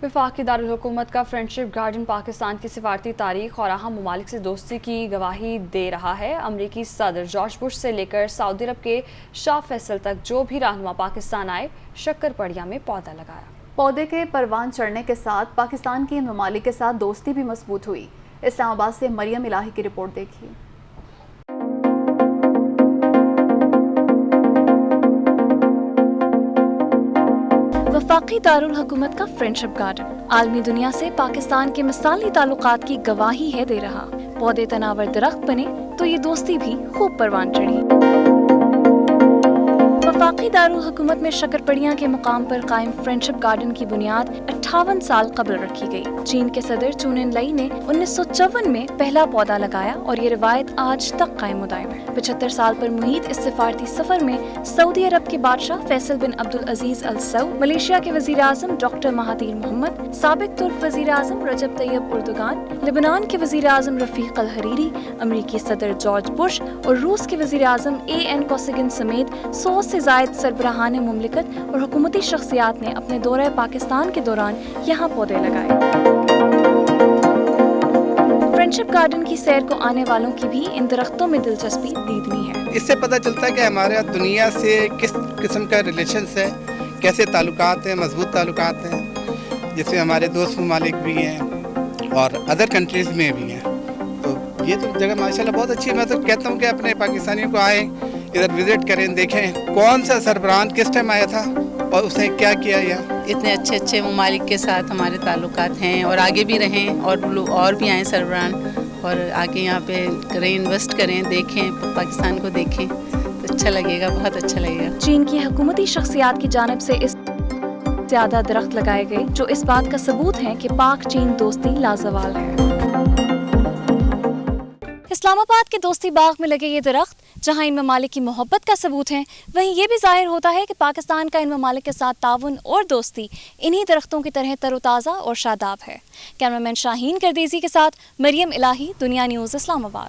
वफाकी दारुल-हुकूमत का friendship garden Pakistan की सिफारती तारीख और अहम ममालिक से दोस्ती की गवाही दे रहा है। अमरीकी सदर जॉर्ज बुश से लेकर सऊदी अरब के शाह फैसल तक जो भी रहनुमा पाकिस्तान आए, शक्कर-पड़िया में पौधा लगाया। पौधे के परवान चढ़ने के साथ पाकिस्तान के इन ममालिक के साथ दोस्ती भी मजबूत हुई। इस्लामाबाद से मरियम इलाही की रिपोर्ट देखिए। वफाकी दारुल हुकूमत का फ्रेंडशिप गार्डन आलमी दुनिया से पाकिस्तान के मिसाली ताल्लुकात की गवाही है दे रहा। पौधे तनावर दरख्त बने तो ये दोस्ती भी खूब परवान चढ़ी। वफाकी दारुल हुकूमत में शक्कर-पड़िया के मुकाम पर कायम फ्रेंडशिप गार्डन की बुनियाद 58 साल कबल रखी गई। चीन के सदर चून इन लई ने 1954 में पहला पौधा लगाया और ये रिवायत आज तक कायम दायम है। 75 साल पर मुहीत इस सिफारती सफर में सऊदी अरब के बादशाह फैसल बिन अब्दुल अजीज अल सऊद, मलेशिया के वजीर आजम डॉक्टर महातीर मोहम्मद, साबिक तुर्क वजीर आजम रजब तैयब उर्दुगान, लेबनान के वजीर आजम रफीक अल हरीरी, अमरीकी सदर जॉर्ज बुश और रूस के वजीर आजम A.N. कोसिगिन समेत 100 से जायद सरबराहान मुमलिकत और हुकूमती शख्सियात ने अपने दौरे पाकिस्तान के दौरान यहाँ पौधे लगाए। फ्रेंडशिप गार्डन की सैर को आने वालों की भी इन दरख्तों में दिलचस्पी दीदनी है। इससे पता चलता है कि हमारे दुनिया से किस किस्म का रिलेशंस है, कैसे ताल्लुकात हैं, मजबूत ताल्लुकात हैं, जिसमें हमारे दोस्त ममालिक भी हैं और अदर कंट्रीज़ में भी हैं। तो ये तो जगह माशाल्लाह बहुत अच्छी है। मैं तो कहता हूँ कि अपने पाकिस्तानियों को आए, इधर विजिट करें, देखें कौन सा सरबराहान किस टाइम आया था और उसने क्या किया। यहाँ इतने अच्छे अच्छे ममालिक के साथ हमारे ताल्लुकात हैं और आगे भी रहें और भी आएँ सरबराहान और आके यहाँ पे करें, इन्वेस्ट करें, देखें, पाकिस्तान को देखें तो अच्छा लगेगा, बहुत अच्छा लगेगा। चीन की हुकूमती शख्सियात की जानिब से इस ज्यादा दरख्त लगाए गए जो इस बात का सबूत है कि पाक चीन दोस्ती लाजवाल है। इस्लामाबाद के दोस्ती बाग में लगे ये दरख्त जहां इन ममालिक की मोहब्बत का सबूत है, वहीं ये भी जाहिर होता है कि पाकिस्तान का इन ममालिक के साथ ताउन और दोस्ती इन्हीं दरख्तों की तरह तरोताज़ा और शादाब है। कैमरामैन शाहीन करदेज़ी के साथ मरियम इलाही, दुनिया न्यूज़, इस्लामाबाद।